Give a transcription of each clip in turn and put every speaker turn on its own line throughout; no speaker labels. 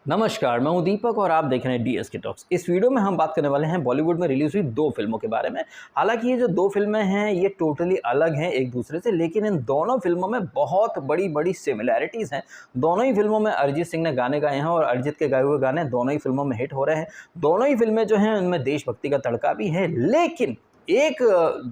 नमस्कार, मैं हूं दीपक और आप देख रहे हैं डीएसके टॉक्स। इस वीडियो में हम बात करने वाले हैं बॉलीवुड में रिलीज हुई दो फिल्मों के बारे में। हालांकि ये जो दो फिल्में हैं ये टोटली अलग हैं एक दूसरे से, लेकिन इन दोनों फिल्मों में बहुत बड़ी बड़ी सिमिलैरिटीज़ हैं। दोनों ही फिल्मों में अरिजीत सिंह ने गाने गाए हैं और अरिजीत के गाए हुए गाने दोनों ही फिल्मों में हिट हो रहे हैं। दोनों ही फिल्में जो हैं उनमें देशभक्ति का तड़का भी है, लेकिन एक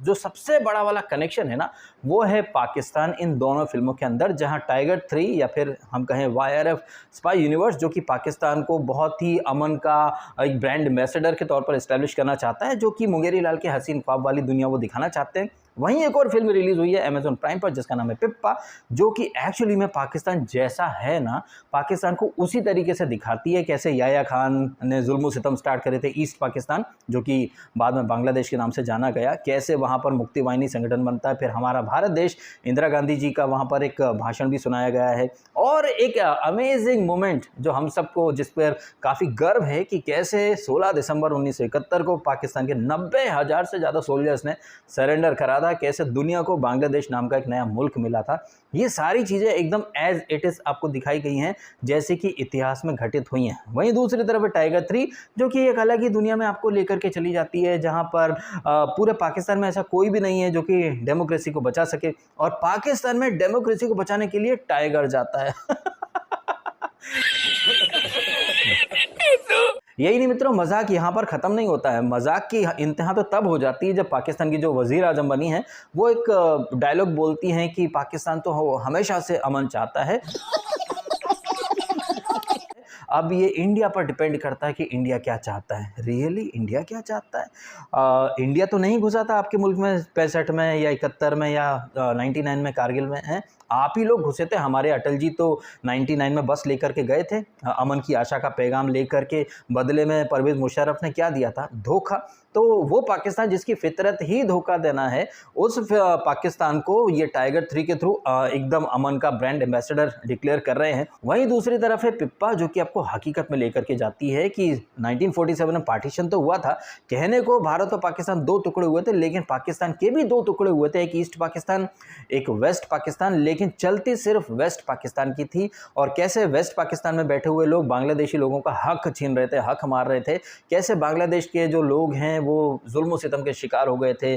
जो सबसे बड़ा वाला कनेक्शन है ना, वो है पाकिस्तान इन दोनों फिल्मों के अंदर। जहां टाइगर 3 या फिर हम कहें वाईआरएफ स्पाई यूनिवर्स, जो कि पाकिस्तान को बहुत ही अमन का एक ब्रांड एम्बेसडर के तौर पर इस्टेब्लिश करना चाहता है, जो कि मुंगेरी लाल के हसीन ख्वाब वाली दुनिया वो दिखाना चाहते हैं। वहीं एक और फिल्म रिलीज हुई है अमेजॉन प्राइम पर जिसका नाम है पिप्पा, जो कि एक्चुअली में पाकिस्तान जैसा है ना, पाकिस्तान को उसी तरीके से दिखाती है। कैसे याया खान ने जुल्म सितम स्टार्ट करे थे ईस्ट पाकिस्तान, जो कि बाद में बांग्लादेश के नाम से जाना गया, कैसे वहाँ पर मुक्ति वाहिनी संगठन बनता है। फिर हमारा भारत देश, इंदिरा गांधी जी का वहाँ पर एक भाषण भी सुनाया गया है। और एक अमेजिंग मोमेंट जो हम सबको, जिस पर काफ़ी गर्व है, कि कैसे 16 दिसंबर 1971 को पाकिस्तान के 90,000 से ज़्यादा सोल्जर्स ने सरेंडर करा था, कैसे दुनिया को बांग्लादेश नाम का एक नया मुल्क मिला था। ये सारी चीज़ें एकदम एज इट इज़ आपको दिखाई गई हैं, जैसे कि इतिहास में घटित हुई हैं। वहीं दूसरी तरफ है टाइगर 3, जो कि एक अलग ही दुनिया में आपको लेकर के चली जाती है, जहां पर पूरे पाकिस्तान में ऐसा कोई भी नहीं है जो कि डेमोक्रेसी को बचा सके, और पाकिस्तान में डेमोक्रेसी को बचाने के लिए टाइगर जाता है। यही नहीं मित्रों, मजाक यहाँ पर ख़त्म नहीं होता है। मजाक की इंतहा तो तब हो जाती है जब पाकिस्तान की जो वज़ीर आज़म बनी है वो एक डायलॉग बोलती हैं कि पाकिस्तान तो हमेशा से अमन चाहता है। अब ये इंडिया पर डिपेंड करता है कि इंडिया क्या चाहता है। रियली इंडिया क्या चाहता है? इंडिया तो नहीं घुसा था आपके मुल्क में 65 में या 71 में या 99 में कारगिल में है। आप ही लोग घुसे थे। हमारे अटल जी तो 99 में बस लेकर के गए थे, अमन की आशा का पैगाम लेकर के। बदले में परवेज़ मुशर्रफ ने क्या दिया था? धोखा। तो वो पाकिस्तान जिसकी फितरत ही धोखा देना है, उस पाकिस्तान को ये टाइगर 3 के थ्रू एकदम अमन का ब्रांड एम्बेसडर डिक्लेयर कर रहे हैं। वहीं दूसरी तरफ है पिप्पा, जो कि आपको हकीकत में लेकर के जाती है कि 1947 में पार्टीशन तो हुआ था। कहने को भारत और पाकिस्तान दो टुकड़े हुए थे, लेकिन पाकिस्तान के भी दो टुकड़े हुए थे, एक ईस्ट पाकिस्तान, एक वेस्ट पाकिस्तान, लेकिन चलती सिर्फ वेस्ट पाकिस्तान की थी। और कैसे वेस्ट पाकिस्तान में बैठे हुए लोग बांग्लादेशी लोगों का हक छीन रहे थे, हक मार रहे थे। कैसे बांग्लादेश के जो लोग हैं वो जुल्म सितम के शिकार हो गए थे,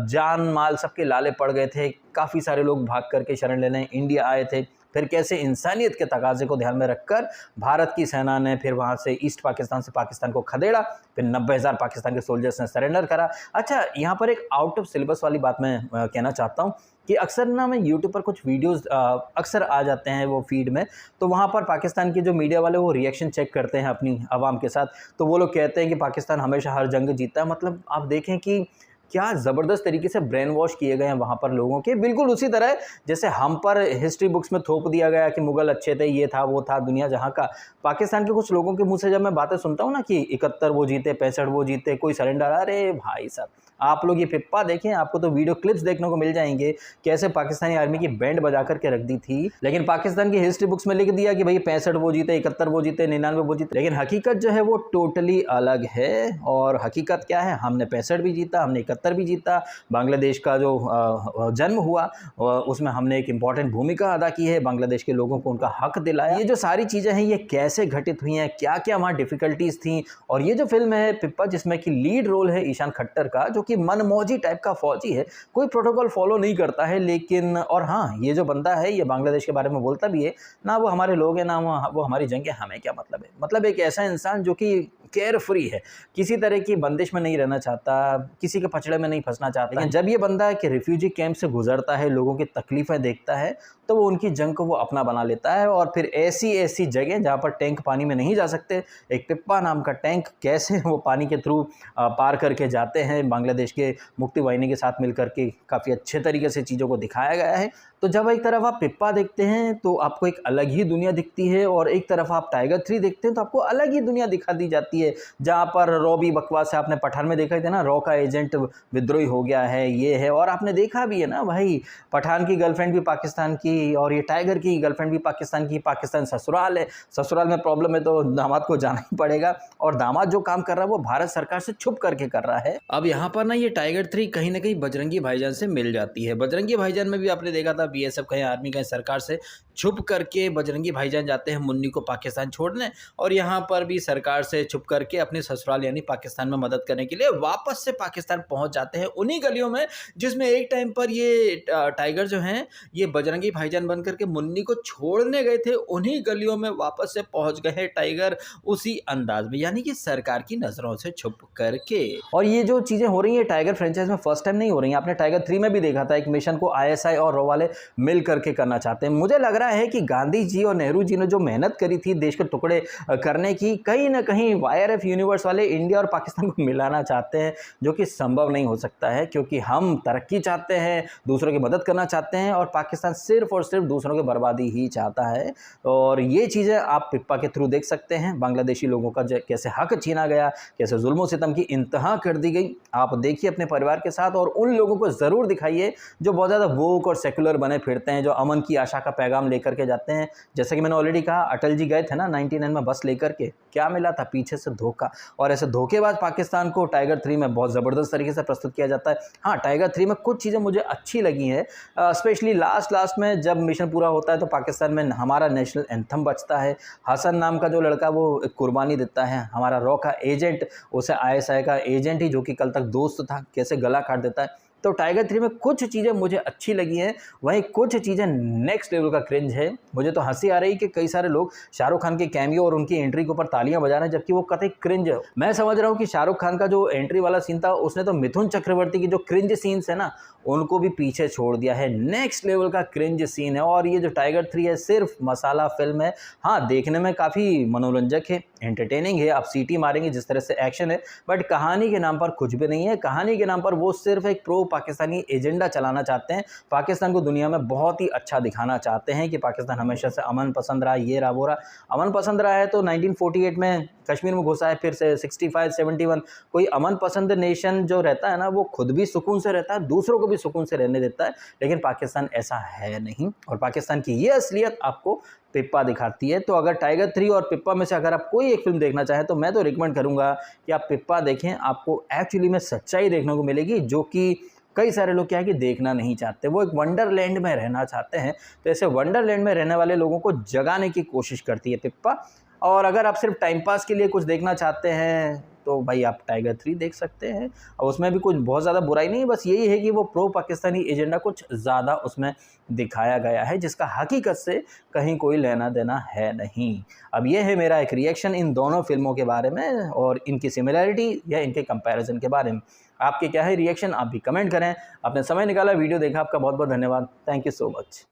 जान माल सबके लाले पड़ गए थे। काफ़ी सारे लोग भाग करके शरण लेने इंडिया आए थे। फिर कैसे इंसानियत के तकाजे को ध्यान में रखकर भारत की सेना ने फिर वहाँ से ईस्ट पाकिस्तान से पाकिस्तान को खदेड़ा। फिर 90,000 पाकिस्तान के सोल्जर्स ने सरेंडर करा। अच्छा, यहाँ पर एक आउट ऑफ सिलेबस वाली बात मैं कहना चाहता हूँ कि अक्सर ना मैं यूट्यूब पर कुछ वीडियोस अक्सर आ जाते हैं वो फीड में, तो वहाँ पर पाकिस्तान के जो मीडिया वाले वो रिएक्शन चेक करते हैं अपनी आवाम के साथ। तो वो लोग कहते हैं कि पाकिस्तान हमेशा हर जंग जीता है। मतलब आप देखें कि क्या ज़बरदस्त तरीके से ब्रेन वॉश किए गए हैं वहाँ पर लोगों के। बिल्कुल उसी तरह जैसे हम पर हिस्ट्री बुक्स में थोप दिया गया कि मुग़ल अच्छे थे, ये था वो था दुनिया जहाँ का। पाकिस्तान के कुछ लोगों के मुंह से जब मैं बातें सुनता हूँ ना कि 71 वो जीते, 65 वो जीते, कोई सरेंडर, अरे भाई साहब आप लोग ये पिप्पा देखें, आपको तो वीडियो क्लिप्स देखने को मिल जाएंगे कैसे पाकिस्तानी आर्मी की बैंड बजा करके रख दी थी। लेकिन पाकिस्तान की हिस्ट्री बुक्स में लिख दिया कि भाई 65 वो जीते, 71 वो जीते, 99 वो जीते। लेकिन हकीकत जो है वो टोटली अलग है। और हकीकत क्या है? हमने 65 भी जीता, हमने 71 भी जीता। बांग्लादेश का जो जन्म हुआ उसमें हमने एक इम्पॉर्टेंट भूमिका अदा की है, बांग्लादेश के लोगों को उनका हक दिलाया। ये जो सारी चीज़ें हैं ये कैसे घटित हुई हैं, क्या क्या वहाँ डिफ़िकल्टीज़ थी। और ये जो फिल्म है पिप्पा, जिसमें कि लीड रोल है ईशान खट्टर का, जो कि मनमौजी टाइप का फौजी है, कोई प्रोटोकॉल फॉलो नहीं करता है। लेकिन और हाँ, ये जो बंदा है ये बांग्लादेश के बारे में बोलता भी है ना, वो हमारे लोग हैं ना वो हमारी जंग है, हमें क्या मतलब है। मतलब एक ऐसा इंसान जो कि केयर फ्री है, किसी तरह की बंदिश में नहीं रहना चाहता, किसी के पचड़े में नहीं फंसना चाहता। लेकिन जब ये बंदा कि रिफ्यूजी कैंप से गुजरता है, लोगों की तकलीफ़ें देखता है, तो वो उनकी जंग को वो अपना बना लेता है। और फिर ऐसी ऐसी जगह जहाँ पर टैंक पानी में नहीं जा सकते, एक पिप्पा नाम का टैंक कैसे वो पानी के थ्रू पार करके जाते हैं, बांग्लादेश के मुक्ति वाहिनी के साथ मिलकर के काफ़ी अच्छे तरीके से चीज़ों को दिखाया गया है। तो जब एक तरफ आप पिप्पा देखते हैं तो आपको एक अलग ही दुनिया दिखती है, और एक तरफ आप टाइगर 3 देखते हैं तो आपको अलग ही दुनिया दिखा दी जाती है, जहाँ पर रॉ भी बकवास है। आपने पठान में देखा था ना, रॉ का एजेंट विद्रोही हो गया है, ये है। और आपने देखा भी है ना भाई, पठान की गर्लफ्रेंड भी पाकिस्तान की और ये टाइगर की गर्लफ्रेंड भी पाकिस्तान की। पाकिस्तान ससुराल है, ससुराल में प्रॉब्लम है तो दामाद को जाना ही पड़ेगा, और दामाद जो काम कर रहा है वो भारत सरकार से छुप करके कर रहा है। अब यहाँ पर ना ये टाइगर 3 कहीं ना कहीं बजरंगी भाईजान से मिल जाती है। बजरंगी भाईजान में भी आपने देखा था बीएसएफ कहीं आर्मी कहीं सरकार से छुप करके बजरंगी भाईजान जाते हैं मुन्नी को पाकिस्तान छोड़ने, और यहाँ पर भी सरकार से छुप करके अपने ससुराल यानी पाकिस्तान में मदद करने के लिए वापस से पाकिस्तान पहुँच जाते हैं उन्हीं गलियों में जिसमें एक टाइम पर ये टाइगर जो हैं ये बजरंगी भाईजान बन करके मुन्नी को छोड़ने गए थे, उन्हीं गलियों में वापस से पहुँच गए हैं टाइगर उसी अंदाज में, यानी कि सरकार की नज़रों से छुप करके। और ये जो चीज़ें हो रही हैं टाइगर फ्रेंचाइज में फर्स्ट टाइम नहीं हो रही हैं, आपने टाइगर 3 में भी देखा था एक मिशन को आईएसआई और रॉ वाले मिल करके करना चाहते हैं। मुझे लग रहा है कि गांधी जी और नेहरू जी ने जो मेहनत करी थी देश के टुकड़े करने की, कहीं ना कहीं वाईआरएफ यूनिवर्स वाले इंडिया और पाकिस्तान को मिलाना चाहते हैं, जो कि संभव नहीं हो सकता है क्योंकि हम तरक्की चाहते हैं, दूसरों की मदद करना चाहते हैं, और पाकिस्तान सिर्फ और सिर्फ दूसरों की बर्बादी ही चाहता है। और ये चीज़ें आप पिप्पा के थ्रू देख सकते हैं, बांग्लादेशी लोगों का कैसे हक छीना गया, कैसे जुल्म सितम की इंतहा कर दी गई। आप देखिए अपने परिवार के साथ, और उन लोगों को ज़रूर दिखाइए जो बहुत ज़्यादा वोक और सेकुलर बने फिरते हैं, जो अमन की आशा का पैगाम लेकर के जाते हैं। जैसे कि मैंने ऑलरेडी कहा, अटल जी गए थे ना 99 में बस लेकर के, क्या मिला था? पीछे से धोखा। और ऐसे धोखेबाज पाकिस्तान को टाइगर 3 में बहुत ज़बरदस्त तरीके से प्रस्तुत किया जाता है। हाँ, टाइगर 3 में कुछ चीज़ें मुझे अच्छी लगी हैं, स्पेशली लास्ट में जब मिशन पूरा होता है तो पाकिस्तान में हमारा नेशनल एंथम बजता है। हसन नाम का जो लड़का वो एक कुर्बानी देता है, हमारा रॉ का एजेंट, उसे आईएसआई का एजेंट ही जो कि कल तक दोस्त था, कैसे गला काट देता है। तो टाइगर 3 में कुछ चीज़ें मुझे अच्छी लगी हैं, वहीं कुछ चीज़ें नेक्स्ट लेवल का क्रिंज है। मुझे तो हंसी आ रही कि कई सारे लोग शाहरुख खान के कैमियो और उनकी एंट्री के ऊपर तालियां बजा रहे हैं, जबकि वो कतई क्रिंज है। मैं समझ रहा हूँ कि शाहरुख खान का जो एंट्री वाला सीन था उसने तो मिथुन चक्रवर्ती की जो क्रिंज सीन्स है ना उनको भी पीछे छोड़ दिया है। नेक्स्ट लेवल का क्रिंज सीन है। और ये जो टाइगर 3 है सिर्फ मसाला फिल्म है। हाँ, देखने में काफ़ी मनोरंजक है, एंटरटेनिंग है, आप सीटी मारेंगे जिस तरह से एक्शन है, बट कहानी के नाम पर कुछ भी नहीं है। कहानी के नाम पर वो सिर्फ एक प्रो पाकिस्तानी एजेंडा चलाना चाहते हैं, पाकिस्तान को दुनिया में बहुत ही अच्छा दिखाना चाहते हैं कि पाकिस्तान हमेशा से अमन पसंद रहा, ये रहा वो रहा। अमन पसंद रहा है तो 1948 में कश्मीर में घुसा है, फिर से 65, 71। कोई अमन पसंद नेशन जो रहता है ना वो खुद भी सुकून से रहता है, दूसरों को भी सुकून से रहने देता है, लेकिन पाकिस्तान ऐसा है नहीं। और पाकिस्तान की ये असलियत आपको पिप्पा दिखाती है। तो अगर टाइगर 3 और पिप्पा में से अगर आप कोई एक फिल्म देखना चाहें तो मैं तो रिकमेंड करूंगा कि आप पिप्पा देखें। आपको एक्चुअली में सच्चाई देखने को मिलेगी, जो कि कई सारे लोग क्या है कि देखना नहीं चाहते, वो एक वंडरलैंड में रहना चाहते हैं। तो ऐसे वंडरलैंड में रहने वाले लोगों को जगाने की कोशिश करती है पिप्पा। और अगर आप सिर्फ टाइम पास के लिए कुछ देखना चाहते हैं तो भाई आप टाइगर 3 देख सकते हैं, और उसमें भी कुछ बहुत ज़्यादा बुराई नहीं है, बस यही है कि वो प्रो पाकिस्तानी एजेंडा कुछ ज़्यादा उसमें दिखाया गया है, जिसका हकीकत से कहीं कोई लेना देना है नहीं। अब ये है मेरा एक रिएक्शन इन दोनों फिल्मों के बारे में और इनकी सिमिलैरिटी या इनके कंपैरिजन के बारे में। आपके क्या है रिएक्शन, आप भी कमेंट करें। आपने समय निकाला, वीडियो देखा, आपका बहुत बहुत धन्यवाद। Thank you so much.